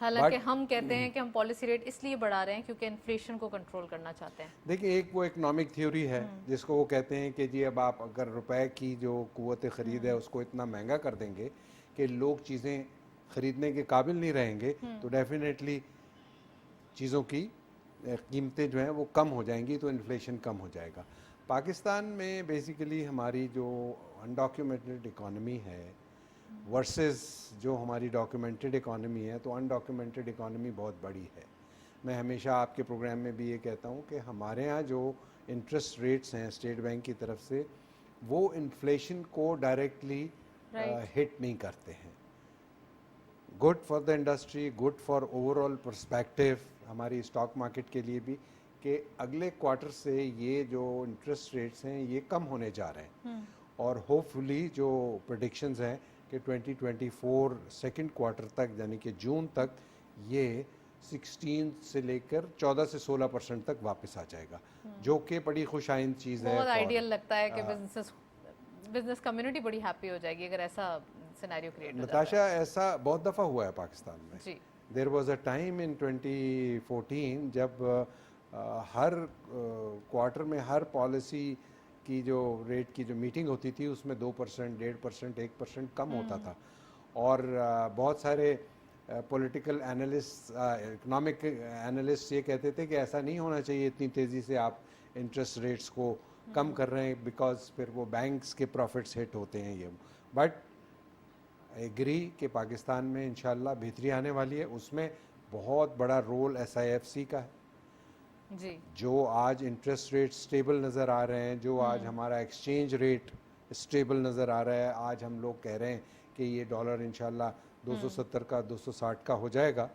حالانکہ ہم کہتے ہیں کہ ہم پالیسی ریٹ اس لیے بڑھا رہے ہیں کیونکہ انفلیشن کو کنٹرول کرنا چاہتے ہیں. دیکھیں ایک وہ اکنامک تھیوری ہے جس کو وہ کہتے ہیں کہ جی اب آپ اگر روپے کی جو قوت خرید ہے اس کو اتنا مہنگا کر دیں گے کہ لوگ چیزیں خریدنے کے قابل نہیں رہیں گے تو ڈیفینیٹلی چیزوں کی قیمتیں جو ہیں وہ کم ہو جائیں گی تو انفلیشن کم ہو جائے گا. پاکستان میں بیسیکلی ہماری جو انڈاکیومنٹڈ اکانومی ہے ورسز جو ہماری ڈاکیومنٹڈ اکانومی ہے تو انڈاکیومنٹڈ اکانومی بہت بڑی ہے. میں ہمیشہ آپ کے پروگرام میں بھی یہ کہتا ہوں کہ ہمارے ہاں جو انٹرسٹ ریٹس ہیں اسٹیٹ بینک کی طرف سے وہ انفلیشن کو ڈائریکٹلی ہٹ نہیں کرتے ہیں. Good for the industry, good for over all perspective ہماری اسٹاک مارکیٹ کے لیے بھی کہ اگلے کوارٹر سے یہ جو انٹرسٹ ریٹس ہیں یہ کم ہونے جا رہے ہیں اور ہوپ فلی جو پریڈکشنز ہیں کہ 2024 سیکنڈ کوارٹر تک یعنی کہ جون تک یہ 16 سے لے کر 14 سے 16% تک واپس آ جائے گا جو کہ بڑی خوش آئند چیز ہے. بہت آئیڈیل لگتا ہے کہ بزنس کمیونٹی بڑی ہیپی ہو جائے گی اگر ایسا سینیریو کریٹ ہو جائے. نتاشا ایسا بہت دفعہ ہوا ہے پاکستان میں. جی دیر واز اے ٹائم ان 2014 جب ہر کوارٹر میں ہر پالیسی کی جو ریٹ کی جو میٹنگ ہوتی تھی اس میں 2%, 1.5%, 1% کم ہوتا تھا اور بہت سارے پولیٹیکل اینالسٹ, اکنامک اینالسٹ یہ کہتے تھے کہ ایسا نہیں ہونا چاہیے اتنی تیزی سے آپ انٹرسٹ ریٹس کو کم کر رہے ہیں بیکاز پھر وہ بینکس کے پروفٹس ہٹ ہوتے ہیں. یہ بٹ ایگری کہ پاکستان میں انشاءاللہ بہتری آنے والی ہے. اس میں بہت بڑا رول SIFC کا ہے جی جو آج انٹرسٹ ریٹ سٹیبل نظر آ رہے ہیں, جو آج ہمارا ایکسچینج ریٹ سٹیبل نظر آ رہا ہے. آج ہم لوگ کہہ رہے ہیں کہ یہ ڈالر انشاءاللہ 270 کا 260 کا ہو جائے گا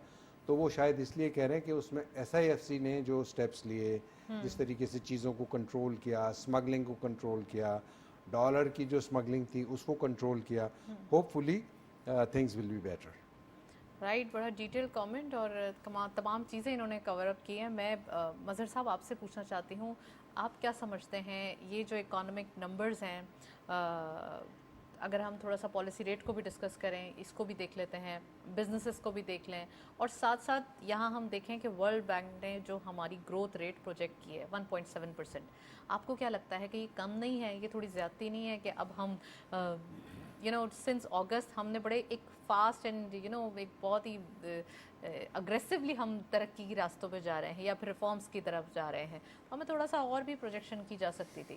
تو وہ شاید اس لیے کہہ رہے ہیں کہ اس میں SIFC نے جو سٹیپس لیے, جس طریقے سے چیزوں کو کنٹرول کیا, اسمگلنگ کو کنٹرول کیا, ڈالر کی جو اسمگلنگ تھی اس کو کنٹرول کیا, hopefully things will be better. Right, بڑا ڈیٹیل کامنٹ اور تمام چیزیں انہوں نے کور اپ کی ہیں. میں مظہر صاحب آپ سے پوچھنا چاہتی ہوں, آپ کیا سمجھتے ہیں یہ جو اکانومک نمبرز ہیں, اگر ہم تھوڑا سا پالیسی ریٹ کو بھی ڈسکس کریں, اس کو بھی دیکھ لیتے ہیں, بزنسز کو بھی دیکھ لیں, اور ساتھ ساتھ یہاں ہم دیکھیں کہ ورلڈ بینک نے جو ہماری گروتھ ریٹ پروجیکٹ کی ہے 1.7%, آپ کو کیا لگتا ہے کہ یہ کم نہیں ہے, یہ تھوڑی زیادتی نہیں ہے کہ اب ہم سنس اگست ہم نے بڑے ایک فاسٹ اینڈ ایک بہت ہی اگریسولی ہم ترقی کی راستوں پہ جا رہے ہیں یا پھر ریفارمز کی طرف جا رہے ہیں, ہمیں تھوڑا سا اور بھی پروجیکشن کی جا سکتی تھی.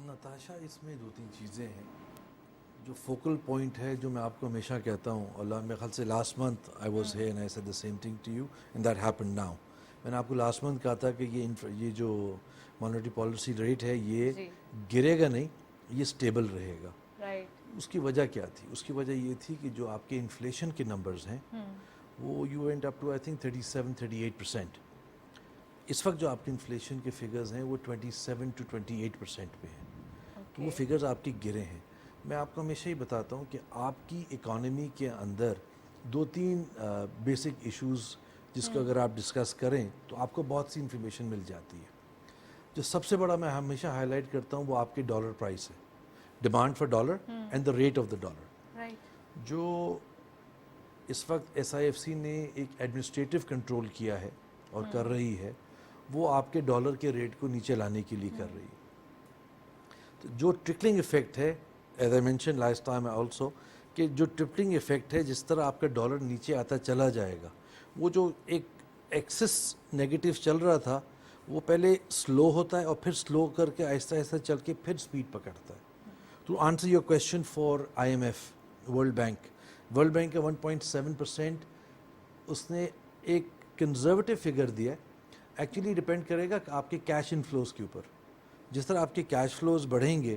نتاشا اس میں 2-3 چیزیں ہیں جو فوکل پوائنٹ ہے جو میں آپ کو ہمیشہ کہتا ہوں. اللہ میرے خیال سے last month I was here and I said the same thing to you and that happened now. میں نے آپ کو لاسٹ منتھ کہا تھا کہ یہ جو مانیٹری پالیسی ریٹ ہے یہ گرے گا نہیں, یہ اسٹیبل رہے گا. اس کی وجہ کیا تھی؟ اس کی وجہ یہ تھی کہ جو آپ کے انفلیشن کے نمبرز ہیں وہ you went up to I think 37-38%. اس وقت جو آپ کے انفلیشن کے فگرز ہیں وہ 27 to 28% پہ ہیں. تو وہ فگرز آپ کے گرے ہیں. میں آپ کو ہمیشہ ہی بتاتا ہوں کہ آپ کی اکانومی کے اندر 2-3 بیسک ایشوز جس کو اگر آپ ڈسکس کریں تو آپ کو بہت سی انفارمیشن مل جاتی ہے. جو سب سے بڑا میں ہمیشہ ہائی لائٹ کرتا ہوں وہ آپ کے ڈالر پرائس ہے, demand for dollar and the rate of the dollar. جو اس وقت SIFC نے ایک ایڈمنسٹریٹو کنٹرول کیا ہے اور کر رہی ہے وہ آپ کے ڈالر کے ریٹ کو نیچے لانے کے لیے کر رہی ہے. تو جو ٹرکلنگ ایفیکٹ ہے, as I mention last time also, کہ جو ٹرکلنگ ایفیکٹ ہے جس طرح آپ کا ڈالر نیچے آتا چلا جائے گا, وہ جو ایک ایکسس نیگیٹو چل رہا تھا وہ پہلے سلو ہوتا ہے اور پھر سلو کر کے آہستہ آہستہ چل کے پھر سپیڈ پکڑتا ہے. To answer your question for IMF, world bank کا 1.7% اس نے ایک کنزرویٹو فگر دیا ہے. ایکچولی ڈپینڈ کرے گا کہ آپ کے کیش انفلوز کے اوپر. جس طرح آپ کے کیش فلوز بڑھیں گے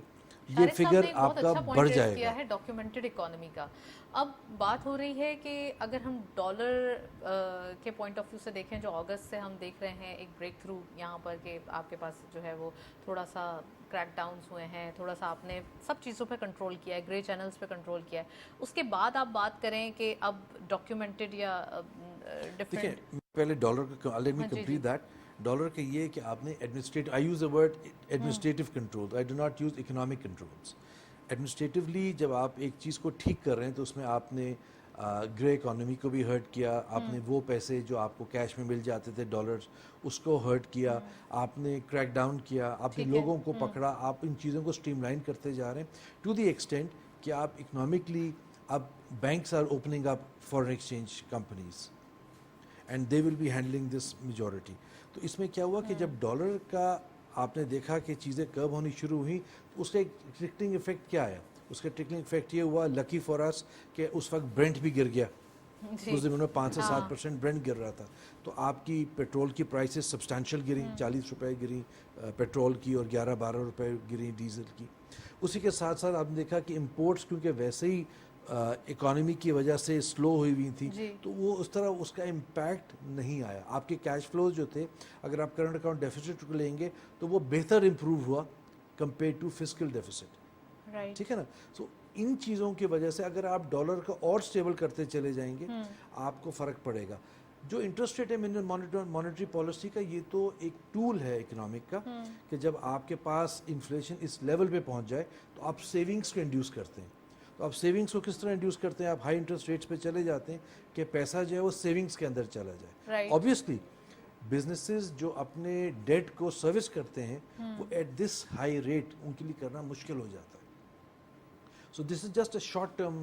یہ فگر آپ کا بڑھ جائے گا. ڈاکیومنٹڈ اکانومی کا اب بات ہو رہی ہے کہ اگر ہم ڈالر کے پوائنٹ آف ویو سے دیکھیں, جو اگست سے ہم دیکھ رہے ہیں ایک بریک تھرو یہاں پر کہ آپ کے پاس جو ہے وہ تھوڑا سا کریک ڈاؤنس ہوئے ہیں, تھوڑا سا آپ نے سب چیزوں پہ کنٹرول کیا ہے, گرے چینلز پہ کنٹرول کیا ہے. اس کے بعد آپ بات کریں کہ اب ڈاکیومنٹڈ یا دیکھیں پہلے ڈالر کا let me complete that. Dollar کا یہ کہ آپ نے administrative, I use a word administrative control, I do not use economic controls. Administratively جب آپ ایک چیز کو ٹھیک کر رہے ہیں تو اس میں آپ نے گرے اکانومی کو بھی ہرٹ کیا, آپ نے وہ پیسے جو آپ کو کیش میں مل جاتے تھے ڈالرز اس کو ہرٹ کیا, آپ نے کریک ڈاؤن کیا, آپ نے لوگوں کو پکڑا, آپ ان چیزوں کو اسٹریم لائن کرتے جا رہے ہیں ٹو دی ایکسٹینٹ کہ آپ اکنامکلی اب banks are opening up foreign exchange companies and they will be handling this majority. تو اس میں کیا ہوا کہ جب ڈالر کا آپ نے دیکھا کہ چیزیں کرب ہونی شروع ہوئیں تو اس کا ایک ٹرکلنگ افیکٹ کیا آیا, اس کا ٹرکلنگ افیکٹ یہ ہوا لکی فار اس کہ اس وقت برنٹ بھی گر گیا, اس زمانے میں 5 سے 7% برنٹ گر رہا تھا, تو آپ کی پیٹرول کی پرائسز سبسٹانشل گریں, 40 روپے گریں پیٹرول کی اور 11-12 روپے گریں ڈیزل کی. اسی کے ساتھ ساتھ آپ نے دیکھا کہ امپورٹس کیونکہ ویسے ہی اکانومی کی وجہ سے سلو ہوئی ہوئی تھی تو وہ اس طرح اس کا امپیکٹ نہیں آیا. آپ کے کیش فلوز جو تھے اگر آپ کرنٹ اکاؤنٹ ڈیفیسٹ کو لیں گے تو وہ بہتر امپروو ہوا کمپیئر ٹو فسکل ڈیفیسٹ, ٹھیک ہے نا. سو ان چیزوں کی وجہ سے اگر آپ ڈالر کو اور سٹیبل کرتے چلے جائیں گے آپ کو فرق پڑے گا. جو انٹرسٹ ریٹ ہے مانیٹری پالیسی کا یہ تو ایک ٹول ہے اکنامک کا کہ جب آپ کے پاس انفلیشن اس لیول پہ پہنچ جائے تو آپ سیونگس کو انڈیوس کرتے ہیں. تو آپ سیونگس کو کس طرح انڈیوس کرتے ہیں, آپ ہائی انٹرسٹ ریٹس پہ چلے جاتے ہیں کہ پیسہ جو ہے وہ سیونگس کے اندر چلا جائے. آبویسلی بزنسز جو اپنے ڈیٹ کو سروس کرتے ہیں وہ ایٹ دس ہائی ریٹ ان کے لیے کرنا مشکل ہو جاتا ہے. So this is just a short-term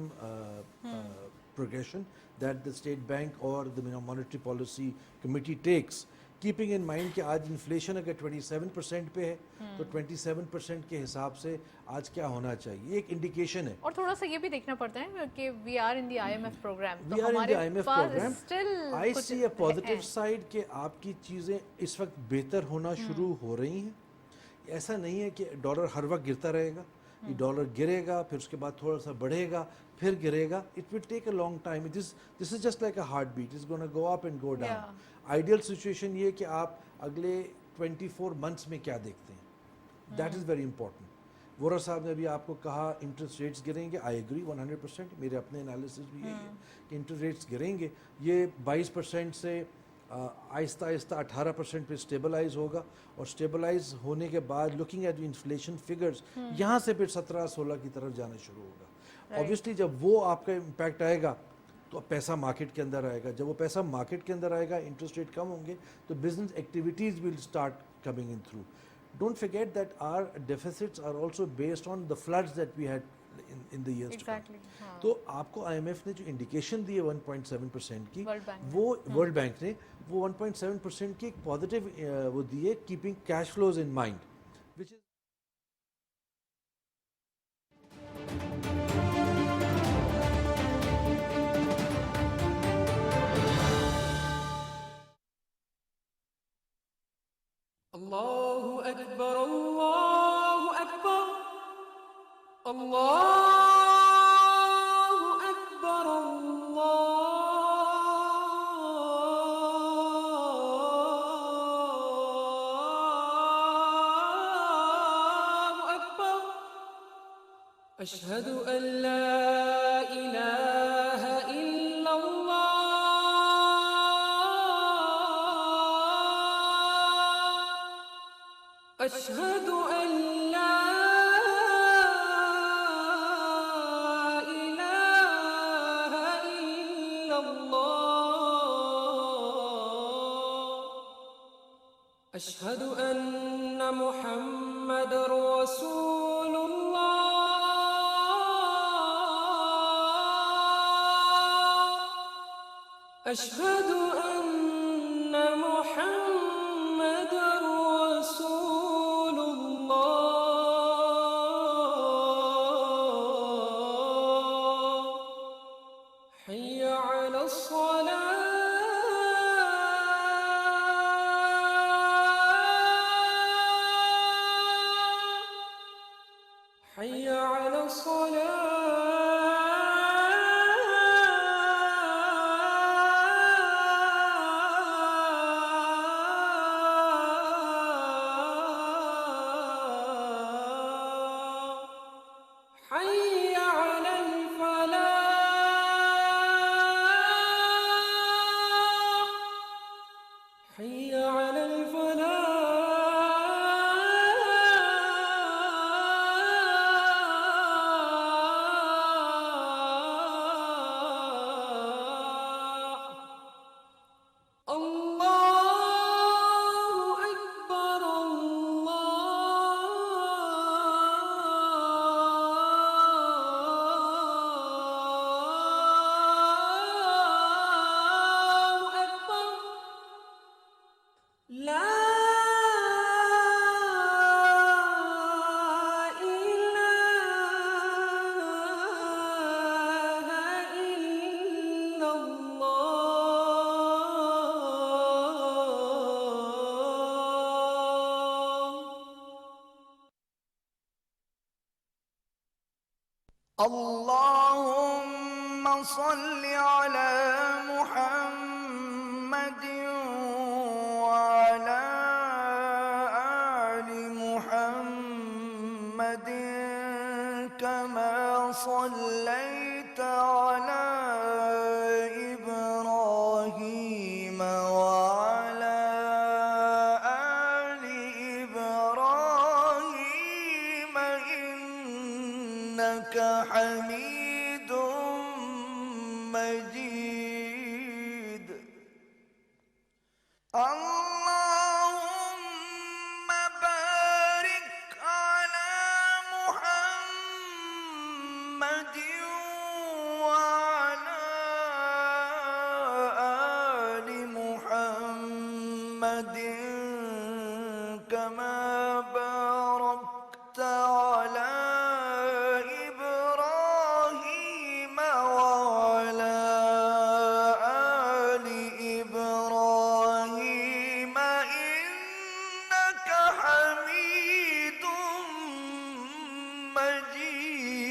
progression that the State Bank or the Monetary Policy Committee takes, keeping in mind کہ آج انفلیشن اگر 27% پہ ہے تو 27% کے حساب سے آج کیا ہونا چاہیے, ایک انڈیکیشن ہے. اور تھوڑا سا یہ بھی دیکھنا پڑتا ہے کہ we are in the I M F programme, we are in the I M F programme. I see a positive side کہ آپ کی چیزیں اس وقت بہتر ہونا شروع ہو رہی ہیں. ایسا نہیں ہے کہ ڈالر ہر وقت گرتا رہے گا, یہ ڈالر گرے گا پھر اس کے بعد تھوڑا سا بڑھے گا پھر گرے گا. It will take a long time. This is just like a heart beat, it's gonna go up and go down. Ideal situation یہ کہ آپ اگلے 24 منتھس میں کیا دیکھتے ہیں, دیٹ از ویری امپورٹنٹ. وورا صاحب نے ابھی آپ کو کہا انٹرسٹ ریٹس گریں گے, آئی ایگری 100%, میرے اپنے انالیسس بھی یہی ہے کہ انٹرسٹ ریٹس گریں گے. یہ 22% سے آہستہ آہستہ 18% پہ اسٹیبلائز ہوگا, اور اسٹیبلائز ہونے کے بعد لوکنگ ایٹ انفلیشن فگرز یہاں سے پھر 17-16 کی طرف جانا شروع ہوگا. اوبیسلی جب وہ آپ کا امپیکٹ آئے گا تو پیسہ مارکیٹ کے اندر آئے گا. جب وہ پیسہ مارکیٹ کے اندر آئے گا, انٹرسٹ ریٹ کم ہوں گے تو business activities will start coming in through. Don't forget that our deficits are also based on the floods that we had in the years to come. تو آپ کو آئی ایم ایف نے جو انڈیکیشن دی ہے 1.7% کی, وہ ورلڈ بینک نے وہ 1.7% کی ایک پازیٹیو وہ دی ہے keeping cash flows in mind, which is الله أكبر الله أكبر الله أكبر الله أكبر أشهد أن لا إله إلا الله أشهد أن لا إله إلا الله أشهد أن محمد رسول الله أشهد أن محمد رسول الله حي على الصلاة حي على الصلاة حي على الفلاح اللهم صل على محمد وعلى آل محمد كما صليت على إبراهيم وعلى آل إبراهيم إنك حميد مجيد. اللهم بارك على محمد وعلى آل محمد كما باركت على إبراهيم وعلى آل إبراهيم إنك حميد مجيد.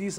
30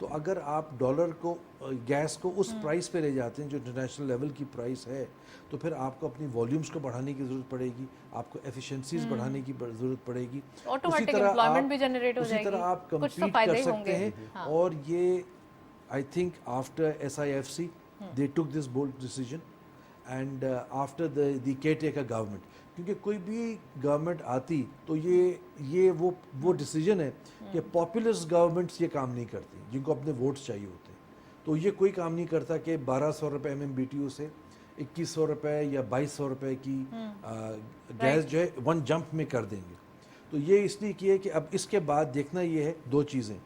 تو اگر آپ ڈالر کو گیس کو اس پرائس پہ لے جاتے ہیں جو انٹرنیشنل لیول کی پرائس ہے, تو پھر آپ کو اپنی والیومز کو بڑھانے کی ضرورت پڑے گی, آپ کو ایفیشنسیز بڑھانے کی ضرورت پڑے گی, Automatic employment بھی generate ہو اسی جائے گی, طرح آپ کچھ تو کمپیٹ فائدے کر ہی ہوں سکتے گے. ہیں. اور یہ I think after SIFC they took this bold decision and after the caretaker government, کیونکہ کوئی بھی گورنمنٹ آتی تو یہ وہ ڈیسیجن ہے کہ پاپولسٹ گورنمنٹس یہ کام نہیں کرتی جن کو اپنے ووٹس چاہیے ہوتے ہیں. تو یہ کوئی کام نہیں کرتا کہ 1200 روپے MMBTU سے 2100 روپے یا 2200 روپے کی گیس جو ہے ون جمپ میں کر دیں گے. تو یہ اس لیے کیا کہ اب اس کے بعد دیکھنا یہ ہے دو چیزیں,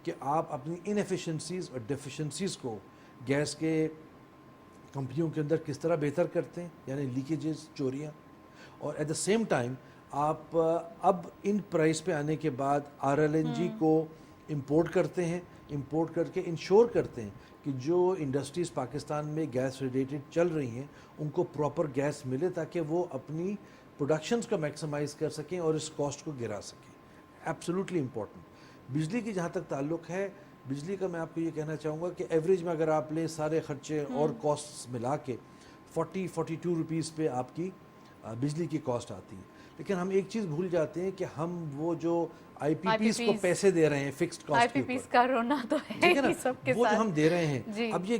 کہ آپ اپنی انیفیشنسیز اور ڈیفیشنسیز کو گیس کے کمپنیوں کے اندر کس طرح بہتر کرتے ہیں, یعنی لیکیجز, چوریاں, اور ایٹ دا سیم ٹائم آپ اب ان پرائس پہ آنے کے بعد RLNG کو امپورٹ کرتے ہیں, امپورٹ کر کے انشور کرتے ہیں کہ جو انڈسٹریز پاکستان میں گیس ریلیٹڈ چل رہی ہیں ان کو پراپر گیس ملے تاکہ وہ اپنی پروڈکشنز کو میکسیمائز کر سکیں اور اس کاسٹ کو گرا سکیں. Absolutely important. بجلی کی جہاں تک تعلق ہے, بجلی کا میں آپ کو یہ کہنا چاہوں گا کہ ایوریج میں اگر آپ لیں سارے خرچے اور کاسٹس ملا کے 42 روپیز پہ آپ کی بجلی کی کاسٹ آتی ہے. لیکن ہم ایک چیز بھول جاتے ہیں کہ ہم وہ جو IPPs کو پیسے دے رہے ہیں فکسڈ کاسٹ کے IPPs کا رونا تو ہے ہی سب کے ساتھ, وہ جو ہم دے رہے ہیں. اب یہ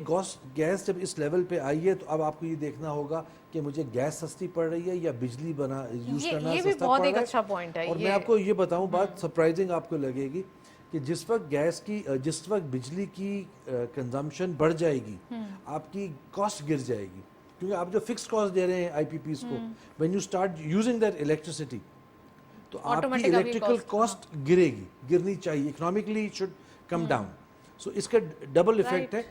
گیس جب اس لیول پہ آئی ہے تو اب آپ کو یہ دیکھنا ہوگا کہ مجھے گیس سستی پڑ رہی ہے یا بجلی یوز کرنا سستا پڑ رہا ہے. اچھا پوائنٹ ہے. اور میں آپ کو یہ بتاؤں بات سرپرائزنگ آپ کو لگے گی کہ جس وقت بجلی کی کنزمپشن بڑھ جائے گی آپ کی کاسٹ گر جائے گی, کیونکہ آپ جو فکس کاسٹ دے رہے ہیں IPPs کو, when you start using that electricity تو آپ کی الیکٹریکل کاسٹ گرے گی, گرنی چاہیے, economically it should come down. So اس کا ڈبل افیکٹ ہے.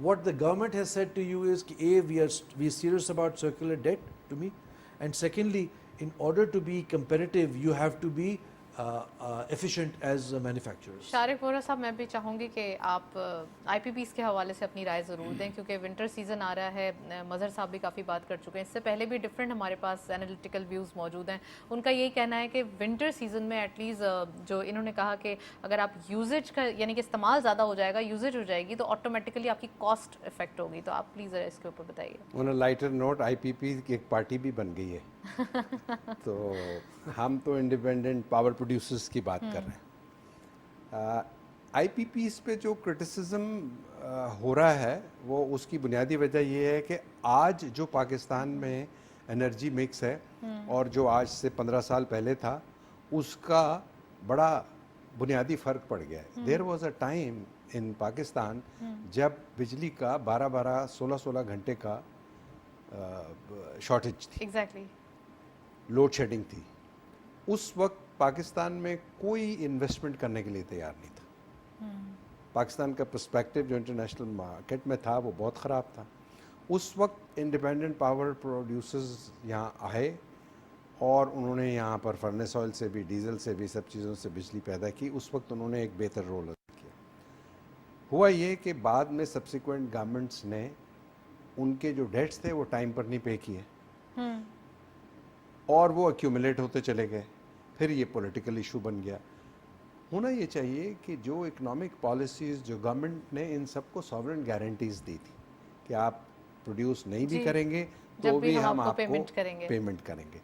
What the government has said to you is کہ we are serious about circular debt to me, and secondly in order to be competitive you have to be efficient as manufacturers. Shariq وورا صاحب, میں بھی چاہوں گی کہ آپ IPPs کے حوالے سے اپنی رائے ضرور دیں, کیونکہ ونٹر سیزن آ رہا ہے. مظہر صاحب بھی کافی بات کر چکے ہیں, اس سے پہلے بھی ڈفرینٹ ہمارے پاس انالیٹیکل ویوز موجود ہیں. ان کا یہی کہنا ہے کہ ونٹر سیزن میں ایٹ لیسٹ جو انہوں نے کہا کہ اگر آپ یوزیج کا یعنی کہ استعمال زیادہ ہو جائے گا, یوزیج ہو جائے گی, تو آٹومیٹیکلی آپ کی کاسٹ افیکٹ ہوگی. تو آپ پلیز اس کے اوپر بتائیے. انہیں لائٹر نوٹ IPP کی ایک پارٹی بھی بن گئی ہے. تو ہم تو انڈیپینڈنٹ پاور پروڈیوسرز کی بات کر رہے ہیں. IPPs پہ جو کرٹیسزم ہو رہا ہے وہ اس کی بنیادی وجہ یہ ہے کہ آج جو پاکستان میں انرجی مکس ہے اور جو آج سے 15 سال پہلے تھا اس کا بڑا بنیادی فرق پڑ گیا ہے. دیر واز اے ٹائم ان پاکستان جب بجلی کا 16 گھنٹے کا شارٹیج تھی, ایگزیکٹلی لوڈ شیڈنگ تھی. اس وقت پاکستان میں کوئی انویسٹمنٹ کرنے کے لیے تیار نہیں تھا. پاکستان کا پرسپیکٹو جو انٹرنیشنل مارکیٹ میں تھا وہ بہت خراب تھا. اس وقت انڈیپینڈنٹ پاور پروڈیوسرز یہاں آئے اور انہوں نے یہاں پر فرنس آئل سے بھی, ڈیزل سے بھی, سب چیزوں سے بجلی پیدا کی. اس وقت انہوں نے ایک بہتر رول ادا کیا. ہوا یہ کہ بعد میں سبسیکوینٹ گورنمنٹس نے ان کے جو ڈیٹس تھے وہ ٹائم پر نہیں پے کیے اور وہ ایکیومولیٹ ہوتے چلے گئے. پھر یہ پولیٹیکل ایشو بن گیا. ہونا یہ چاہیے کہ جو اکنامک پالیسیز جو گورنمنٹ نے ان سب کو ساورن گارنٹیز دی تھی کہ آپ پروڈیوس نہیں بھی کریں گے تو بھی ہم آپ کو پیمنٹ کریں گے.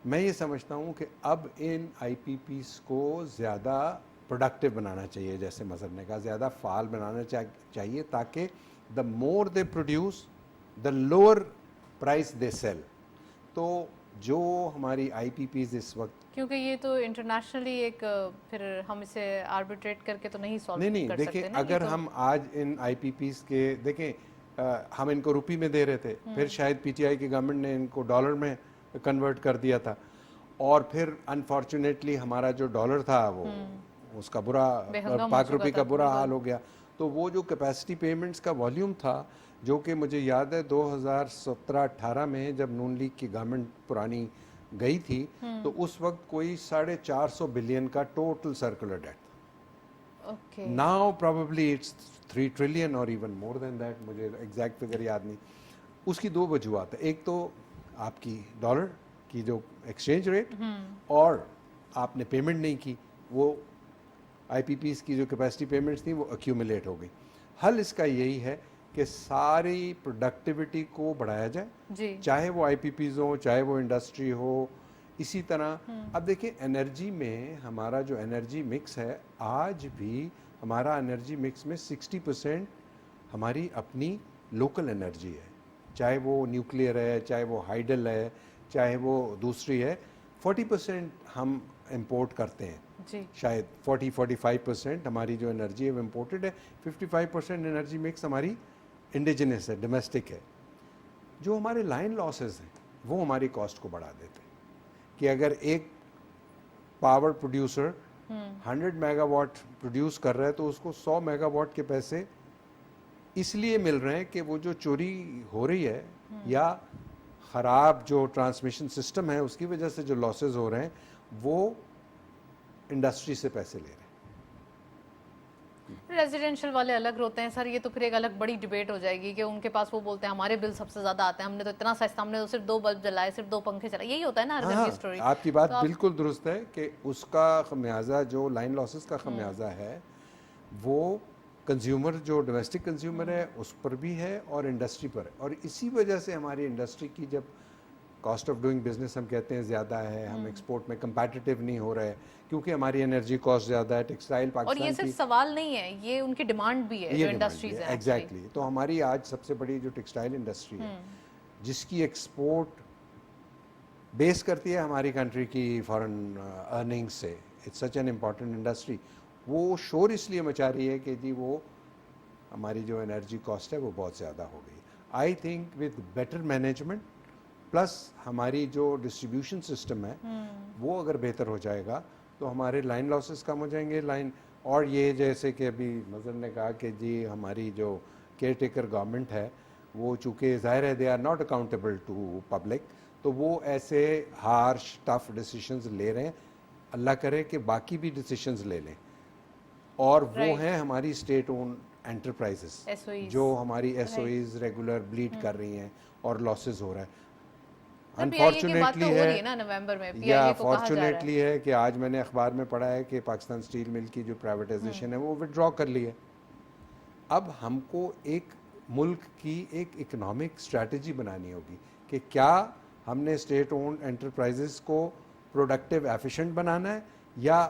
میں یہ سمجھتا ہوں کہ اب ان IPPs کو زیادہ پروڈکٹیو بنانا چاہیے, جیسے مظہر نے کہا, زیادہ فعال بنانا چاہیے تاکہ the more they produce the lower price they sell. تو جو ہماری IPPs اس وقت, کیونکہ یہ تو انٹرنیشنلی ایک پھر ہم اسے آربیٹریٹ کر کے تو نہیں سالو کر سکتے. نہیں دیکھیں, اگر ہم آج ان IPPs کے دیکھیں, ہم ان کو روپی میں دے رہے تھے, پھر شاید PTI کی گورنمنٹ نے ان کو ڈالر میں کنورٹ کر دیا تھا, اور پھر انفارچونیٹلی ہمارا جو ڈالر تھا وہ اس کا برا, پاک روپی کا برا حال ہو گیا. تو وہ جو کیپیسٹی پیمنٹس کا والیوم تھا, جو کہ مجھے یاد ہے 2017-18 میں جب نون لیگ کی گورنمنٹ پرانی گئی تھی تو اس وقت کوئی 450 بلین کا ٹوٹل سرکولر ڈیٹ تھا. ناؤ پروبیبلی اٹس 3 ٹریلین اور ایون مور دین دیٹ, مجھے ایگزیکٹ فگر یاد نہیں. اس کی دو وجوہات ہیں, ایک تو آپ کی ڈالر کی جو ایکسچینج ریٹ اور آپ نے پیمنٹ نہیں کی, وہ آئی پی پیز کی جو کیپیسٹی پیمنٹس تھیں وہ ایکیومولیٹ ہو گئی. حل اس کا یہی ہے کہ ساری پروڈکٹیوٹی کو بڑھایا جائے, جی چاہے وہ آئی پی پیز ہوں, چاہے وہ انڈسٹری ہو. اسی طرح اب دیکھیں انرجی میں ہمارا جو انرجی مکس ہے, آج بھی ہمارا انرجی مکس میں 60% ہماری اپنی لوکل انرجی ہے, چاہے وہ نیوکلیئر ہے, چاہے وہ ہائیڈل ہے, چاہے وہ دوسری ہے. 40% ہم امپورٹ کرتے ہیں, جی شاید 40-45% ہماری جو انرجی ہے وہ امپورٹڈ ہے. 55% انرجی مکس ہماری انڈیجنس ہے, ڈومیسٹک ہے. جو ہمارے لائن لاسز ہیں وہ ہماری کاسٹ کو بڑھا دیتے ہیں, کہ اگر ایک power producer 100 mega what produce کر رہا ہے تو اس کو 100 میگا واٹ کے پیسے اس لیے مل رہے ہیں کہ وہ جو چوری ہو رہی ہے یا خراب جو ٹرانسمیشن سسٹم ہے اس کی وجہ سے جو لاسز ہو رہے ہیں وہ انڈسٹری سے پیسے لے رہے ہیں. ریزیڈینشیل والے الگ ہوتے ہیں سر, یہ تو پھر ایک الگ بڑی ڈیبیٹ ہو جائے گی کہ ان کے پاس وہ بولتے ہیں ہمارے بل سب سے زیادہ آتے ہیں, ہم نے تو اتنا سستا, ہم نے تو صرف 2 بلب جلائے, صرف 2 پنکھے چلائے. یہی ہوتا ہے نا ہر گھر کی اسٹوری. آپ کی بات بالکل درست ہے کہ اس کا خمیازہ جو لائن لاسز کا خمیازہ ہے وہ کنزیومر جو ڈومیسٹک کنزیومر ہے اس پر بھی ہے اور انڈسٹری پر ہے. اور اسی وجہ سے ہماری انڈسٹری کی جب کاسٹ آف ڈوئنگ بزنس ہم کہتے ہیں زیادہ ہے, ہم ایکسپورٹ میں کمپیٹیٹیو نہیں ہو رہے کیونکہ ہماری انرجی کاسٹ زیادہ ہے. ٹیکسٹائل اور یہ پاکستان صرف سوال نہیں ہے, یہ ان کی ڈیمانڈ بھی ہے جو انڈسٹریز ہیں. ایگزیکٹلی. تو ہماری آج سب سے بڑی جو ٹیکسٹائل انڈسٹری ہے جس کی ایکسپورٹ بیس کرتی ہے ہماری کنٹری کی فارن ارننگ سے, it's such an important industry, وہ شور اس لیے مچا رہی ہے کہ جی وہ ہماری جو انرجی کاسٹ ہے وہ بہت زیادہ ہو گئی. I think with better management plus ہماری جو ڈسٹریبیوشن سسٹم ہے وہ اگر بہتر ہو جائے گا تو ہمارے لائن لاسز کم ہو جائیں گے. اور یہ جیسے کہ ابھی مظہر نے کہا کہ جی ہماری جو کیئر ٹیکر گورنمنٹ ہے وہ چونکہ ظاہر ہے they are not accountable to public, تو وہ ایسے ہارش ٹف ڈیسیشنز لے رہے ہیں. اللہ کرے کہ باقی بھی ڈیسیشنز لے لیں, اور وہ ہیں ہماری اسٹیٹ اون انٹرپرائزز جو ہماری S O Es regular bleed کر رہی ہیں اور لاسز ہو رہا ہے. انفارچونیٹلی ہے کہ آج میں نے اخبار میں پڑھا ہے کہ پاکستان اسٹیل مل کی جو پرائیویٹائزیشن ہے وہ وڈرا کر لی ہے. اب ہم کو ایک ملک کی ایک اکنامک اسٹریٹجی بنانی ہوگی کہ کیا ہم نے اسٹیٹ اون انٹرپرائزز کو پروڈکٹیو ایفیشینٹ بنانا ہے, یا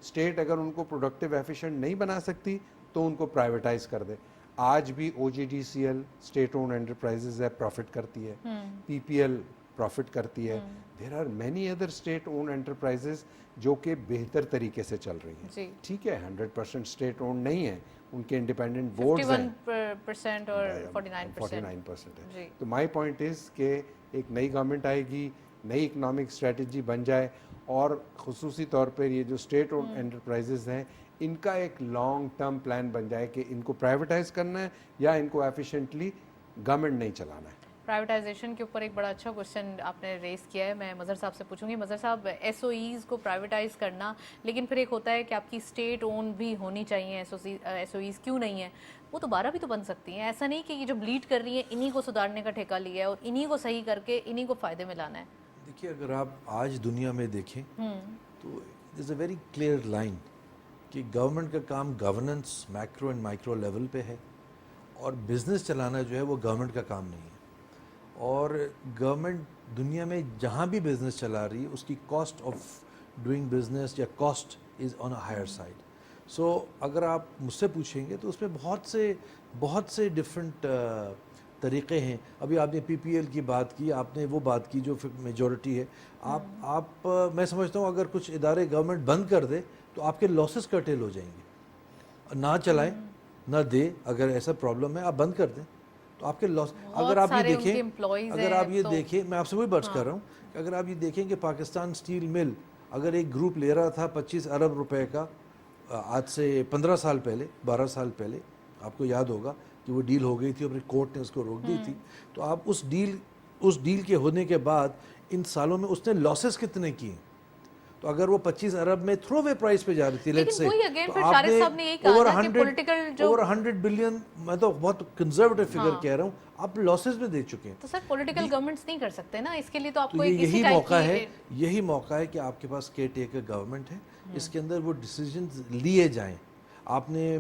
اسٹیٹ اگر ان کو پروڈکٹیو ایفیشینٹ نہیں بنا سکتی تو ان کو پرائیویٹائز کر دے. آج بھی O G D C L state owned enterprises ہے, پروفٹ کرتی ہے, پی پی ایل پروفٹ کرتی ہے. There are many other state owned enterprises جو کہ بہتر طریقے سے چل رہی ہیں. ٹھیک ہے 100% اسٹیٹ اون نہیں ہے, ان کے انڈیپینڈنٹ بورڈز ہیں 51% اور 49% ہے. تو مائی پوائنٹ از کہ ایک نئی گورنمنٹ آئے گی, نئی اکنامک اسٹریٹجی بن جائے, اور خصوصی طور پر یہ جو اسٹیٹ اون انٹرپرائزز ہیں ان کا ایک لانگ ٹرم پلان بن جائے کہ ان کو پرائیویٹائز کرنا ہے یا ان کو ایفیشینٹلی گورنمنٹ نہیں چلانا ہے. پرائیویٹائزیشن کے اوپر ایک بڑا اچھا کوشچن آپ نے ریز کیا ہے, میں مظہر صاحب سے پوچھوں گی. مظہر صاحب, ایس او ایز کو پرائیویٹائز کرنا, لیکن پھر ایک ہوتا ہے کہ آپ کی اسٹیٹ اون بھی ہونی چاہیے ایس او ایز, کیوں نہیں ہے؟ وہ دوبارہ بھی تو بن سکتی ہیں. ایسا نہیں کہ یہ جو بلیڈ کر رہی ہیں انہی کو سدھارنے کا ٹھیکہ لیا ہے اور انہی کو صحیح کر کے انہی کو فائدے میں لانا ہے. دیکھیے اگر آپ آج دنیا میں دیکھیں تو it is a very clear line کہ گورنمنٹ کا کام governance macro and micro level پہ ہے, اور بزنس چلانا جو ہے وہ گورنمنٹ کا کام نہیں ہے. اور گورنمنٹ دنیا میں جہاں بھی بزنس چلا رہی ہے اس کی کاسٹ آف ڈوئنگ بزنس یا cost is on a higher side. So اگر آپ مجھ سے پوچھیں گے تو اس میں بہت سے ڈفرینٹ طریقے ہیں. ابھی آپ نے پی پی ایل کی بات کی, آپ نے وہ بات کی جو میجورٹی ہے. آپ میں سمجھتا ہوں اگر کچھ ادارے گورنمنٹ بند کر دے تو آپ کے لاسز کرٹیل ہو جائیں گے. نہ چلائیں نہ دے, اگر ایسا پرابلم ہے آپ بند کر دیں تو آپ کے لاس. اگر آپ یہ دیکھیں میں آپ سے وہی بات کر رہا ہوں کہ اگر آپ یہ دیکھیں کہ پاکستان اسٹیل مل اگر ایک گروپ لے رہا تھا 25 ارب روپے کا آج سے 15 سال پہلے 12 سال پہلے, آپ کو یاد ہوگا کہ وہ ڈیل ہو گئی تھی اور کورٹ نے اس کو روک دی تھی. تو آپ اس ڈیل کے ہونے کے بعد ان سالوں میں اس نے لاسز کتنے کیے, تو اگر وہ 25 ارب میں تھرو اوے پرائز پہ جا رہی تھی لیٹس سے، وہی again پھر شارق صاحب نے یہی کہا نا کہ political جو اوور 100 بلین، میں تو بہت کنزرویٹو فگر کہہ رہا ہوں، آپ لاسز میں دے چکے ہیں. تو سر پولیٹیکل گورنمنٹس نہیں کر سکتے نا، اس کے لیے تو آپ کو تو ایک اسی یہی ٹائپ موقع ہے، کی یہی موقع ہے کہ آپ کے پاس کیئر ٹیکر گورنمنٹ ہے، اس کے اندر وہ ڈیسیجنز لیے جائیں. آپ نے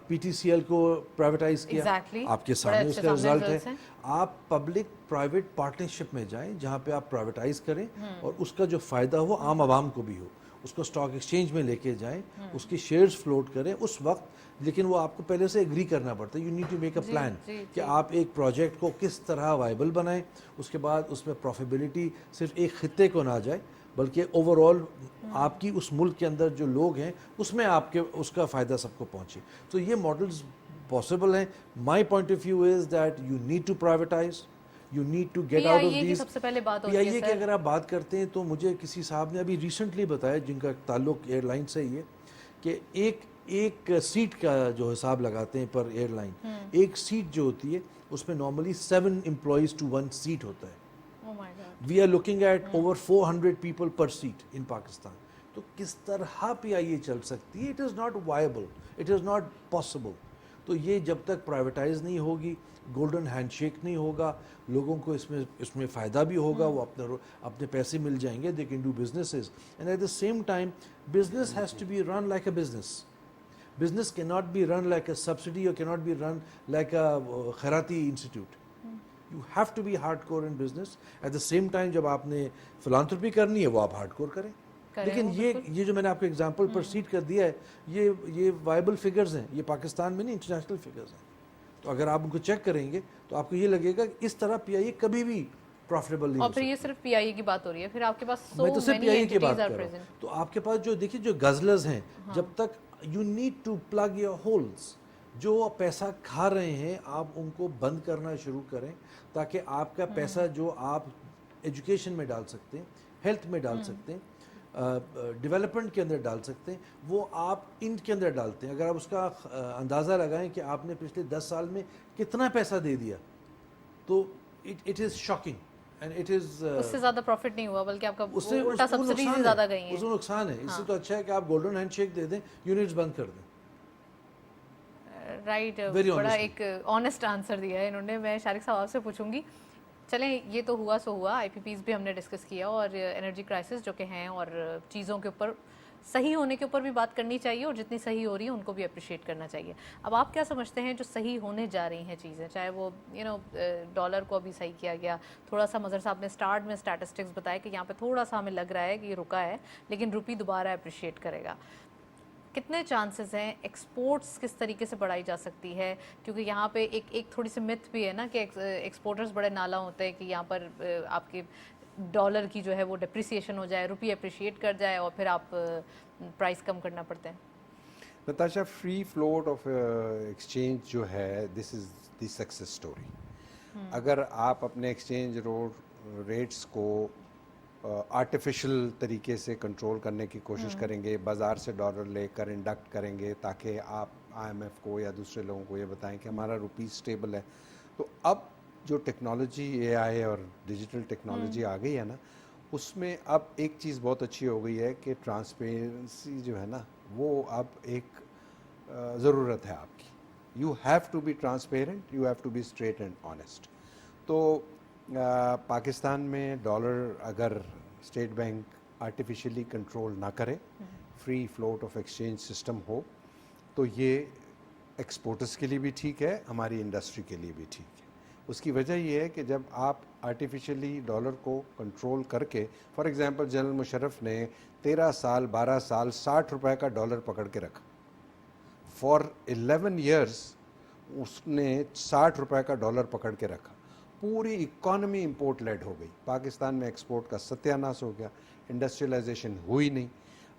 پی ٹی سی ایل کو پرائیویٹائز کیا، Exactly. آپ کے بڑے سامنے اس اچھے کا سامنے رزلٹ ہے. results ہیں. آپ پبلک پرائیویٹ پارٹنرشپ میں جائیں جہاں پہ آپ پرائیویٹائز کریں اور اس کا جو فائدہ ہو عام عوام کو بھی ہو، اس کو اسٹاک ایکسچینج میں لے کے جائیں، اس کی شیئرز فلوٹ کریں اس وقت. لیکن وہ آپ کو پہلے سے ایگری کرنا پڑتا ہے. You need to make a plan کہ آپ ایک پروجیکٹ کو کس طرح وائبل بنائیں، اس کے بعد اس میں پروفیبلٹی صرف ایک خطے کو نہ جائے بلکہ اوور آل آپ کی اس ملک کے اندر جو لوگ ہیں اس میں آپ کے اس کا فائدہ سب کو پہنچے. تو یہ ماڈلز پاسبل ہیں. My point of view is that you need to privatize, you need to get out of these. سب سے پہلے بات پی آئی اے کی اگر آپ بات کرتے ہیں تو مجھے کسی صاحب نے ابھی ریسنٹلی بتایا جن کا تعلق ایئر لائن سے ہی ہے کہ ایک سیٹ کا جو حساب لگاتے ہیں پر ایئر لائن، ایک سیٹ جو ہوتی ہے اس میں نارملی 7 امپلائیز ٹو 1 سیٹ ہوتا ہے. We are looking at over 400 people per seat in Pakistan. تو کس طرح پی آئی اے چل سکتی ہے؟ It is not viable, it is not possible. تو یہ جب تک پرائیویٹائز نہیں ہوگی، گولڈن ہینڈ شیک نہیں ہوگا، لوگوں کو اس میں فائدہ بھی ہوگا، وہ اپنے پیسے مل جائیں گے، they can do businesses. And at the same time business has to be run like a business. Business can not be run like a subsidy اور can not be run like a خیراتی institute. You have to be hard core in business. At the same time جب آپ نے فلانتھروپی کرنی ہے وہ آپ hard core کریں. لیکن یہ جو میں نے آپ کو ایگزامپل پرسیڈ کر دیا ہے یہ وائبل فگرز ہیں، یہ پاکستان میں نہیں انٹرنیشنل فگرز ہیں. تو اگر آپ ان کو چیک کریں گے تو آپ کو یہ لگے گا کہ اس طرح پی آئی اے کبھی بھی پروفیٹیبل نہیں ہو اور پھر یہ صرف پی آئی اے کی بات ہو رہی ہے، پھر آپ کے پاس میں تو صرف پی آئی اے کی بات کر رہا ہوں. تو آپ کے پاس جو دیکھیے جو غزلز ہیں، جب تک you need to plug your holes, جو پیسہ کھا رہے ہیں آپ ان کو بند کرنا شروع کریں تاکہ آپ کا پیسہ جو آپ ایجوکیشن میں ڈال سکتے ہیں، ہیلتھ میں ڈال سکتے ہیں، ڈیولپمنٹ کے اندر ڈال سکتے ہیں، وہ آپ ان کے اندر ڈالتے ہیں. اگر آپ اس کا اندازہ لگائیں کہ آپ نے پچھلے 10 سال میں کتنا پیسہ دے دیا تو اٹ از شاکنگ. اس سے زیادہ پروفٹ نہیں ہوا بلکہ آپ کا الٹا سبسڈیز زیادہ گئی ہیں. اس میں نقصان ہے. اس سے تو اچھا ہے کہ آپ گولڈن ہینڈ شیک دے دیں، یونٹس بند کر دیں. رائٹ، بڑا ایک آنیسٹ آنسر دیا ہے انہوں نے. میں شارق صاحب آپ سے پوچھوں گی، چلیں یہ تو ہوا سو ہوا، آئی پی پیز بھی ہم نے ڈسکس کیا اور انرجی کرائسس جو کہ ہیں اور چیزوں کے اوپر صحیح ہونے کے اوپر بھی بات کرنی چاہیے اور جتنی صحیح ہو رہی ہیں ان کو بھی اپریشیٹ کرنا چاہیے. اب آپ کیا سمجھتے ہیں جو صحیح ہونے جا رہی ہیں چیزیں، چاہے وہ ڈالر کو ابھی صحیح کیا گیا، تھوڑا سا مظہر صاحب نے اسٹارٹ میں اسٹیٹسٹکس بتایا کہ یہاں پہ تھوڑا سا ہمیں لگ رہا ہے کہ یہ رکا ہے لیکن روپی دوبارہ اپریشیٹ کرے گا، کتنے چانسز ہیں؟ ایکسپورٹس کس طریقے سے بڑھائی جا سکتی ہے؟ کیونکہ یہاں پہ ایک تھوڑی سی متھ بھی ہے نا کہ ایکسپورٹرز بڑے نالا ہوتے ہیں کہ یہاں پر آپ کے ڈالر کی جو ہے وہ ڈپریسیشن ہو جائے، روپی اپریشیٹ کر جائے اور پھر آپ پرائس کم کرنا پڑتے ہیں. Natasha, free float of exchange جو ہے دس از دی سکسیس اسٹوری. اگر آپ اپنے ایکسچینج ریٹس کو آرٹیفیشل طریقے سے کنٹرول کرنے کی کوشش کریں گے، بازار سے ڈالر لے کر انڈکٹ کریں گے تاکہ آپ آئی ایم ایف کو یا دوسرے لوگوں کو یہ بتائیں کہ ہمارا روپی اسٹیبل ہے. تو اب جو ٹیکنالوجی اے آئی اور ڈیجیٹل ٹیکنالوجی آ گئی ہے نا، اس میں اب ایک چیز بہت اچھی ہو گئی ہے کہ ٹرانسپیرنسی جو ہے نا وہ اب ایک ضرورت ہے آپ کی. You have to be transparent, you have to be straight and honest. تو پاکستان میں ڈالر اگر اسٹیٹ بینک آرٹیفیشلی کنٹرول نہ کرے، free float of exchange system ہو، تو یہ ایکسپورٹرز کے لیے بھی ٹھیک ہے، ہماری انڈسٹری کے لیے بھی ٹھیک ہے. اس کی وجہ یہ ہے کہ جب آپ آرٹیفیشلی ڈالر کو کنٹرول کر کے، فار ایگزامپل جنرل مشرف نے 13 سال 12 سال 60 روپے کا ڈالر پکڑ کے رکھا. فار 11 ایئرس اس نے 60 روپے کا ڈالر پکڑ کے رکھا. پوری اکانومی امپورٹ لیڈ ہو گئی. پاکستان میں ایکسپورٹ کا ستیہ ناش ہو گیا، انڈسٹریلائزیشن ہوئی نہیں.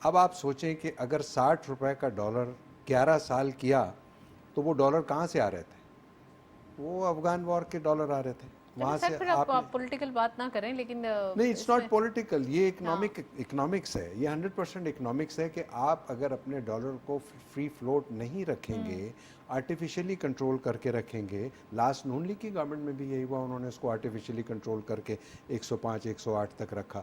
اب آپ سوچیں کہ اگر 60 روپے کا ڈالر 11 سال کیا تو وہ ڈالر کہاں سے آ رہے تھے؟ وہ افغان وار کے ڈالر آ رہے تھے. وہاں سے آپ پولیٹیکل بات نہ کریں لیکن نہیں، اٹس ناٹ پولیٹیکل، یہ اکنامکس ہے، یہ 100% اکنامکس ہے کہ آپ اگر اپنے ڈالر کو فری فلوٹ نہیں رکھیں گے، آرٹیفیشلی کنٹرول کر کے رکھیں گے. لاسٹ نون لیگ کی گورنمنٹ میں بھی یہی ہوا، انہوں نے اس کو آرٹیفیشلی کنٹرول کر کے 105 108 تک رکھا.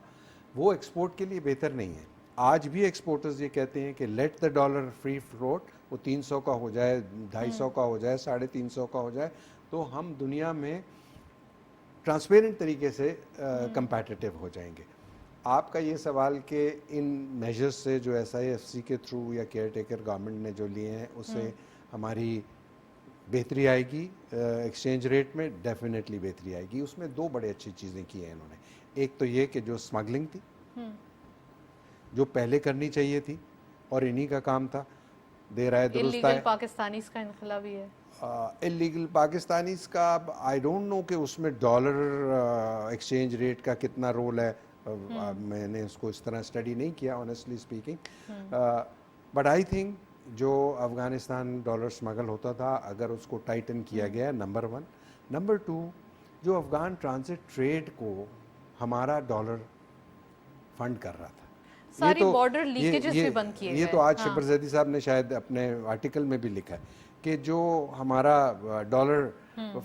وہ ایکسپورٹ کے لیے بہتر نہیں ہے. آج بھی ایکسپورٹرز یہ کہتے ہیں کہ let the dollar free float, وہ 300 کا ہو جائے, 250 کا ہو جائے, 350 کا ہو جائے, تو ہم دنیا میں ٹرانسپیرنٹ طریقے سے کمپیٹیٹیو ہو جائیں گے. آپ کا یہ سوال کہ ان میجرز سے جو SIFC کے تھرو یا کیئر ٹیکر گورنمنٹ نے جو لیے ہیں اس سے ہماری بہتری آئے گی ایکسچینج ریٹ میں, ڈیفینیٹلی بہتری آئے گی. اس میں 2 بڑے اچھی چیزیں کی ہیں انہوں نے. ایک تو یہ کہ جو اسمگلنگ تھی جو پہلے کرنی چاہیے تھی اور انہی کا کام تھا, دیر آئے درست اللیگل آئے. پاکستانیز کا انخلا بھی ہے. اللیگل پاکستانیز کا آئی ڈونٹ نو کہ اس میں ڈالر ایکسچینج ریٹ کا کتنا رول ہے, میں نے اس کو اس طرح اسٹڈی نہیں کیا honestly speaking, but I think جو افغانستان ڈالر اسمگل ہوتا تھا اگر اس کو ٹائٹن کیا گیا, نمبر 1. نمبر 2, جو افغان ٹرانزٹ ٹریڈ کو ہمارا ڈالر فنڈ کر رہا تھا, ساری بارڈر لیکیجز بھی بند کیے گئے. یہ تو آج شبر زیدی صاحب نے شاید اپنے آرٹیکل میں بھی لکھا ہے کہ جو ہمارا ڈالر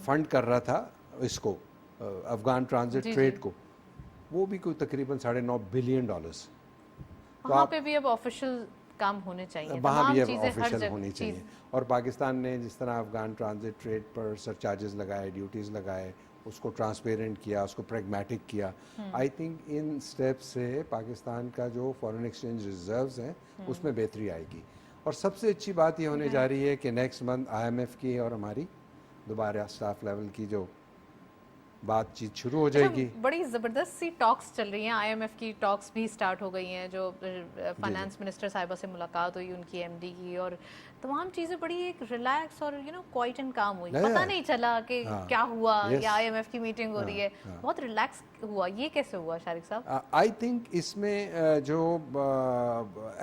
فنڈ کر رہا تھا اس کو افغان ٹرانزٹ ٹریڈ کو, وہ بھی کوئی تقریباً $9.5 بلین. وہاں پہ بھی اب آفیشیل کام ہونے چاہیے, وہاں بھی اب چیزیں ہر آفیشیل جگہ ہونی چاہیے. اور پاکستان نے جس طرح افغان ٹرانزٹ ٹریڈ پر سر چارجز لگائے, ڈیوٹیز لگائے, اس کو ٹرانسپیرنٹ کیا, اس کو پریگمیٹک کیا, آئی تھنک ان سٹیپ سے پاکستان کا جو فارن ایکسچینج ریزروز ہیں اس میں بہتری آئے گی. اور سب سے اچھی بات یہ ہونے جا رہی ہے کہ نیکسٹ منتھ IMF کی اور ہماری دوبارہ اسٹاف لیول کی جو بات چیت شروع ہو جائے گی. بڑی زبردست سی ٹاکس چل رہی ہیں, IMF کی ٹاکس بھی سٹارٹ ہو گئی ہیں, جو فائنانس منسٹر صاحبہ سے ملاقات ہوئی ان کی MD کی, اور تمام چیزیں بڑی ایک ریلیکس اور کوائٹ اینڈ کام ہوئی, پتہ نہیں چلا کہ کیا ہوا یا IMF کی میٹنگ ہو رہی ہے, بہت ریلیکس ہوا. یہ کیسے ہوا شارق صاحب؟ آئی تھنک اس میں جو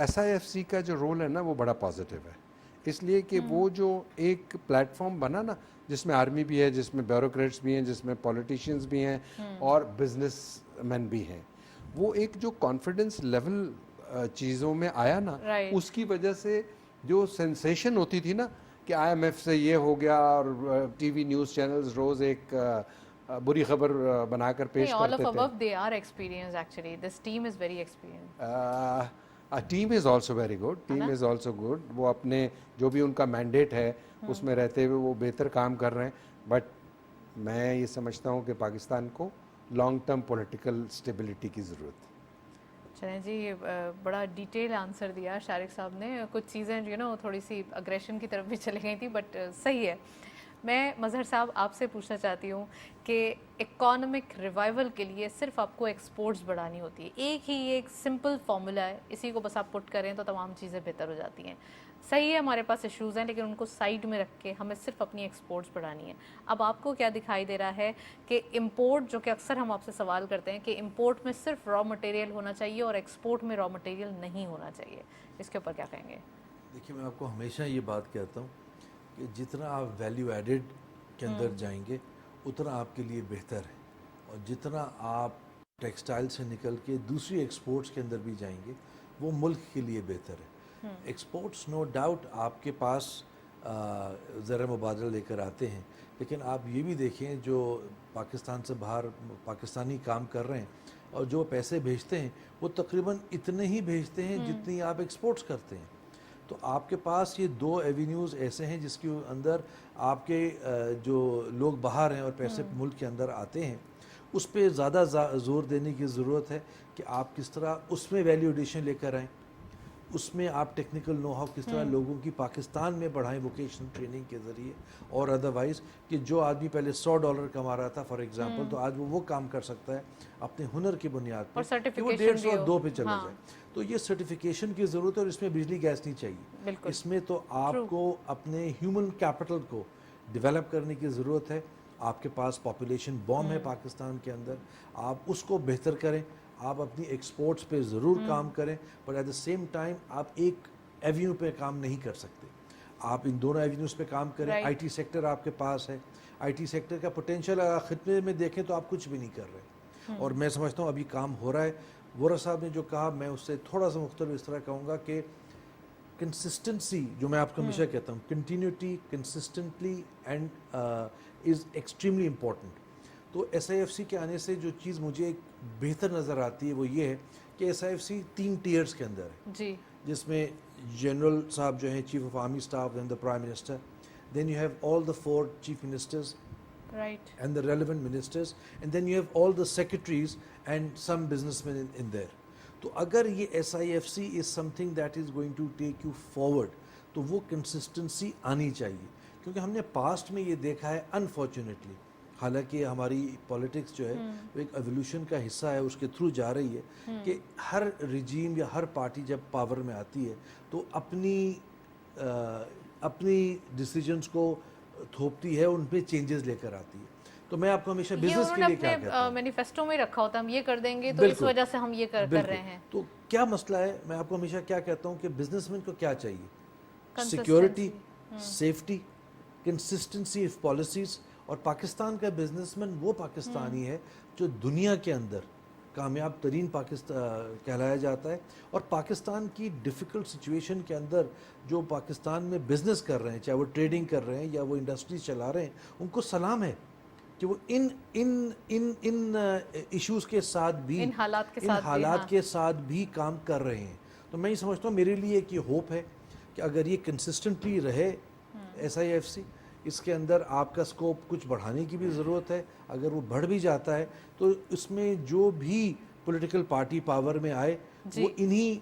SIFC کا جو رول ہے نا وہ بڑا پازیٹیو ہے, اس لیے کہ وہ جو ایک پلیٹ فارم بنا نا جس میں آرمی بھی ہے, جس میں بیوروکریٹس بھی ہیں, جس میں پولیٹیشینز بھی ہیں اور بزنس مین بھی ہیں, وہ ایک جو کانفیڈنس لیول چیزوں میں آیا نا, اس کی وجہ سے جو سینسیشن ہوتی تھی نا کہ IMF سے یہ ہو گیا اور ٹی وی نیوز چینلز روز ایک بری خبر بنا کر پیش کرتے تھے. They are experienced actually. This team is very experienced. Team is also very good, team is also good. وہ اپنے جو بھی ان کا مینڈیٹ ہے اس میں رہتے ہوئے وہ بہتر کام کر رہے ہیں. بٹ میں یہ سمجھتا ہوں کہ پاکستان کو لانگ ٹرم پولیٹیکل اسٹیبلٹی کی ضرورت ہے. چلیں جی, یہ بڑا ڈیٹیل آنسر دیا شارق صاحب نے. کچھ چیزیں تھوڑی سی اگریشن کی طرف بھی چلی گئی تھی, بٹ صحیح ہے. میں مظہر صاحب آپ سے پوچھنا چاہتی ہوں کہ اکانومک ریوائول کے لیے صرف آپ کو ایکسپورٹس بڑھانی ہوتی ہے, ایک سمپل فارمولا ہے, اسی کو بس آپ پٹ کریں تو تمام چیزیں بہتر ہو جاتی ہیں. صحیح ہے ہمارے پاس ایشوز ہیں, لیکن ان کو سائڈ میں رکھ کے ہمیں صرف اپنی ایکسپورٹس بڑھانی ہے. اب آپ کو کیا دکھائی دے رہا ہے کہ امپورٹ, جو کہ اکثر ہم آپ سے سوال کرتے ہیں کہ امپورٹ میں صرف را مٹیریل ہونا چاہیے اور ایکسپورٹ میں را مٹیریل نہیں ہونا چاہیے, اس کے اوپر کیا کہیں گے؟ دیکھیے, میں آپ کو ہمیشہ یہ بات کہتا ہوں کہ جتنا آپ ویلیو ایڈڈ کے اندر جائیں گے اتنا آپ کے لیے بہتر ہے, اور جتنا آپ ٹیکسٹائل سے نکل کے دوسری ایکسپورٹس کے اندر بھی جائیں گے وہ ملک کے لیے بہتر ہے. ایکسپورٹس نو ڈاؤٹ آپ کے پاس زر مبادلہ لے کر آتے ہیں, لیکن آپ یہ بھی دیکھیں جو پاکستان سے باہر پاکستانی کام کر رہے ہیں اور جو پیسے بھیجتے ہیں وہ تقریباً اتنے ہی بھیجتے ہیں جتنی آپ ایکسپورٹس کرتے ہیں. تو آپ کے پاس یہ 2 ایوینیوز ایسے ہیں جس کے اندر آپ کے جو لوگ باہر ہیں اور پیسے ملک کے اندر آتے ہیں, اس پہ زیادہ زور دینے کی ضرورت ہے کہ آپ کس طرح اس میں ویلیو ایڈیشن لے کر آئیں, اس میں آپ ٹیکنیکل نو ہاؤ کس طرح لوگوں کی پاکستان میں بڑھائیں ووکیشنل ٹریننگ کے ذریعے, اور ادروائز کہ جو آدمی پہلے $100 کما رہا تھا فار ایگزامپل, تو آج وہ کام کر سکتا ہے اپنے ہنر کی بنیاد پر کہ وہ 150 2 پہ چلا جائے. تو یہ سرٹیفیکیشن کی ضرورت ہے, اور اس میں بجلی گیس نہیں چاہیے. اس میں تو آپ کو اپنے ہیومن کیپٹل کو ڈیولپ کرنے کی ضرورت ہے. آپ کے پاس پاپولیشن بوم ہے پاکستان کے اندر, آپ اس کو بہتر کریں. آپ اپنی ایکسپورٹس پہ ضرور کام کریں, but at the same time آپ ایک ایوینیو پہ کام نہیں کر سکتے. آپ ان دونوں ایوینیوز پہ کام کریں. آئی ٹی سیکٹر آپ کے پاس ہے, آئی ٹی سیکٹر کا پوٹینشیل اگر خطے میں دیکھیں تو آپ کچھ بھی نہیں کر رہے, اور میں سمجھتا ہوں ابھی کام ہو رہا ہے. وورا صاحب نے جو کہا میں اس سے تھوڑا سا مختلف اس طرح کہوں گا کہ کنسسٹنسی, جو میں آپ کو ہمیشہ کہتا ہوں, continuity, consistently and is extremely important. تو SIFC کے آنے سے جو چیز مجھے بہتر نظر آتی ہے وہ یہ ہے کہ SIFC 3 ٹیئرس کے اندر ہے جی جس میں جنرل صاحب جو ہیں chief of army staff then the prime minister then you have all the 4 chief ministers right and the relevant ministers and then you have all the secretaries and some businessmen in there. تو اگر یہ SIFC is something that is going to take you forward تو وہ consistency آنی چاہیے کیونکہ ہم نے پاسٹ میں یہ دیکھا ہے انفارچونیٹلی حالانکہ ہماری پالیٹکس جو ہے وہ ایک ایولیوشن کا حصہ ہے اس کے تھرو جا رہی ہے کہ ہر رجیم یا ہر پارٹی جب پاور میں آتی ہے تو اپنی ڈیسیجنس کو تھوپتی ہے ان پہ چینجز لے کر آتی ہے. تو میں آپ کو ہمیشہ بزنس کے لیے کیا کہتا ہوں مینیفیسٹو میں رکھا ہوتا ہے ہم یہ کر دیں گے تو اس وجہ سے ہم یہ کر رہے ہیں. تو کیا مسئلہ ہے میں آپ کو ہمیشہ کیا کہتا ہوں کہ بزنس مین کو کیا چاہیے security safety consistency of policies اور پاکستان کا بزنس مین وہ پاکستانی ہے جو دنیا کے اندر کامیاب ترین پاکستان کہلایا جاتا ہے اور پاکستان کی ڈیفیکلٹ سچویشن کے اندر جو پاکستان میں بزنس کر رہے ہیں چاہے وہ ٹریڈنگ کر رہے ہیں یا وہ انڈسٹریز چلا رہے ہیں ان کو سلام ہے کہ وہ ان ایشوز کے ساتھ بھی ان حالات کے ساتھ بھی کام کر رہے ہیں. تو میں یہ سمجھتا ہوں میرے لیے ایک یہ ہوپ ہے کہ اگر یہ کنسسٹنٹلی رہے SIFC اس کے اندر آپ کا سکوپ کچھ بڑھانے کی بھی ضرورت ہے. اگر وہ بڑھ بھی جاتا ہے تو اس میں جو بھی پولیٹیکل پارٹی پاور میں آئے وہ انہی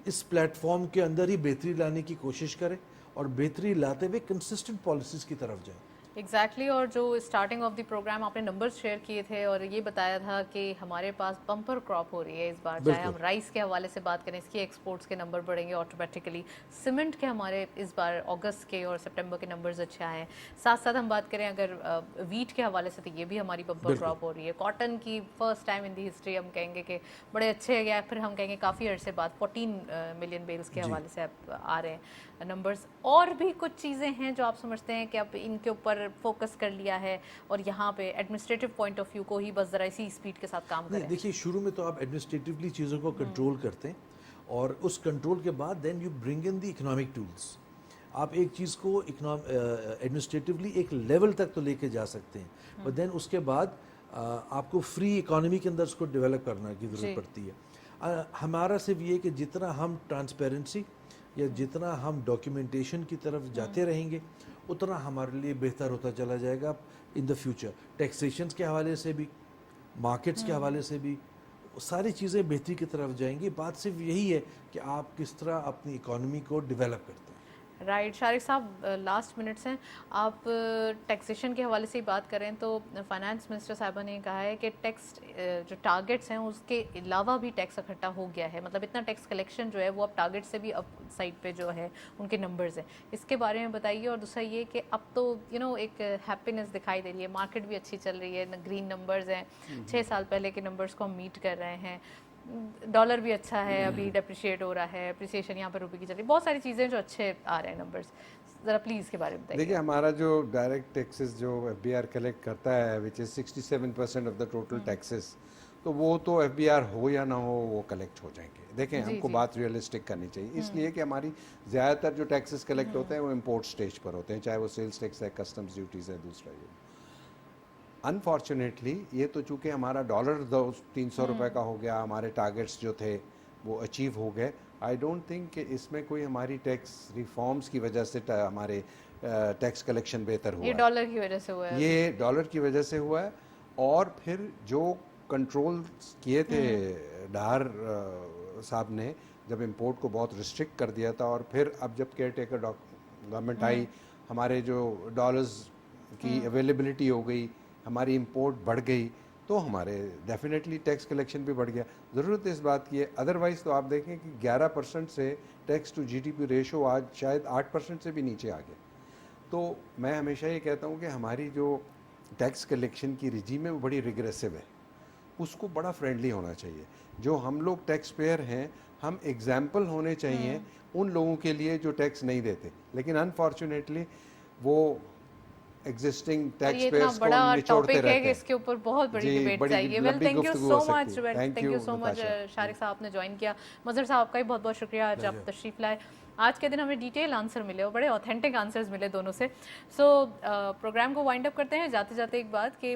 اس پلیٹ فارم کے اندر ہی بہتری لانے کی کوشش کرے اور بہتری لاتے ہوئے کنسسٹنٹ پالیسیز کی طرف جائیں. ایگزیکٹلی اور جو اسٹارٹنگ آف دی پروگرام آپ نے نمبرز شیئر کیے تھے اور یہ بتایا تھا کہ ہمارے پاس بمپر کراپ ہو رہی ہے اس بار چاہے ہم رائس کے حوالے سے بات کریں اس کی ایکسپورٹس کے نمبر بڑھیں گے آٹومیٹکلی سیمنٹ کے ہمارے اس بار اگست کے اور سپٹمبر کے نمبرز اچھے آئے ہیں ساتھ ساتھ ہم بات کریں اگر ویٹ کے حوالے سے تو یہ بھی ہماری بمپر کراپ ہو رہی ہے کاٹن کی first time in the history ہم کہیں گے کہ بڑے اچھے یا پھر ہم کہیں گے کافی عرصے بعد 14 ملین بیلز کے حوالے سے اب آ رہے ہیں نمبرز. اور بھی کچھ چیزیں ہیں جو آپ سمجھتے ہیں کہ اب ان کے اوپر فوکس کر لیا ہے اور یہاں پہ ایڈمنسٹریٹو پوائنٹ آف ویو کو ہی بس ذرا اسی اسپیڈ کے ساتھ کام کریں؟ دیکھیے شروع میں تو آپ ایڈمنسٹریٹولی چیزوں کو کنٹرول کرتے ہیں اور اس کنٹرول کے بعد then you bring in the economic tools. آپ ایک چیز کو ایڈمنسٹریٹولی ایک لیول تک تو لے کے جا سکتے ہیں بٹ دین اس کے بعد آپ کو فری اکانومی کے اندر اس کو ڈیولپ کرنا کی ضرورت پڑتی ہے. ہمارا صرف یہ کہ جتنا ہم ٹرانسپیرنسی یا جتنا ہم ڈاکیومنٹیشن کی طرف جاتے رہیں گے اتنا ہمارے لیے بہتر ہوتا چلا جائے گا ان دا فیوچر. ٹیکسیشنز کے حوالے سے بھی مارکیٹس کے حوالے سے بھی ساری چیزیں بہتری کی طرف جائیں گی. بات صرف یہی ہے کہ آپ کس طرح اپنی اکانومی کو ڈیولپ کرتے ہیں. رائٹ شارق صاحب لاسٹ منٹس ہیں آپ ٹیکسیشن کے حوالے سے ہی بات کریں تو فائنانس منسٹر صاحبہ نے کہا ہے کہ ٹیکس جو ٹارگیٹس ہیں اس کے علاوہ بھی ٹیکس اکٹھا ہو گیا ہے مطلب اتنا ٹیکس کلیکشن جو ہے وہ اب ٹارگیٹ سے بھی اب سائڈ پہ جو ہے ان کے نمبرز ہیں اس کے بارے میں بتائیے. اور دوسرا یہ کہ اب تو ایک ہیپینس دکھائی دے رہی ہے مارکیٹ بھی اچھی چل رہی ہے گرین نمبرز ہیں 6 سال پہلے کے نمبرز کو ہم میٹ کر رہے ہیں ڈالر بھی اچھا ہے ابھی ڈیپریشیٹ ہو رہا ہے اپریسیشن یہاں پہ روپے کی چل رہی ہے بہت ساری چیزیں جو اچھے آ رہے ہیں نمبرز ذرا پلیز کے بارے میں بتائیے. دیکھیے ہمارا جو ڈائریکٹ ٹیکسز جو FBR کلیکٹ کرتا ہے وچ از 67% آف دا ٹوٹل ٹیکسز تو وہ تو FBR ہو یا نہ ہو وہ کلیکٹ ہو جائیں گے. دیکھیں ہم کو بات ریئلسٹک کرنی چاہیے اس لیے کہ ہماری زیادہ تر جو ٹیکسز کلیکٹ ہوتے ہیں وہ امپورٹ سٹیج پر ہوتے ہیں چاہے وہ سیلز ٹیکس ہے کسٹمز ڈیوٹیز ہے دوسرا یہ. انفارچونیٹلی یہ تو چونکہ ہمارا ڈالر 300 روپے کا ہو گیا ہمارے ٹارگیٹس جو تھے وہ اچیو ہو گئے. آئی ڈونٹ تھنک کہ اس میں کوئی ہماری ٹیکس ریفارمز کی وجہ سے ہمارے ٹیکس کلیکشن بہتر ہوا ہے. یہ ڈالر کی وجہ سے ہوا ہے یہ ڈالر کی وجہ سے ہوا ہے. اور پھر جو کنٹرول کیے تھے ڈار صاحب نے جب امپورٹ کو بہت ریسٹرکٹ کر دیا تھا اور پھر اب جب کیئر ٹیکر گورنمنٹ آئی ہمارے جو ڈالرز کی اویلیبلٹی ہو گئی ہماری امپورٹ بڑھ گئی تو ہمارے ڈیفینیٹلی ٹیکس کلیکشن بھی بڑھ گیا. ضرورت اس بات کی ہے ادروائز تو آپ دیکھیں کہ 11% سے ٹیکس ٹو GDP ریشو آج شاید 8% سے بھی نیچے آ گیا. تو میں ہمیشہ یہ کہتا ہوں کہ ہماری جو ٹیکس کلیکشن کی رجیم ہے وہ بڑی ریگریسو ہے اس کو بڑا فرینڈلی ہونا چاہیے. جو ہم لوگ ٹیکس پیئر ہیں ہم ایگزامپل ہونے چاہیے ان لوگوں کے لیے جو ٹیکس نہیں دیتے لیکن انفارچونیٹلی وہ ایگزسٹنگ ٹیکس پیئرز کو نچوڑتے رہتے ہیں. اس کے اوپر بہت بڑی ڈیبیٹ چاہیے. ویل تھینک یو سو مچ شارق صاحب نے جوائن کیا. مظہر صاحب کا بھی بہت بہت شکریہ آج آپ تشریف لائے. آج کے دن ہمیں ڈیٹیل آنسر ملے اور بڑے اوتھینٹک آنسرز ملے دونوں سے. سو پروگرام کو وائنڈ اپ کرتے ہیں. جاتے جاتے ایک بات کہ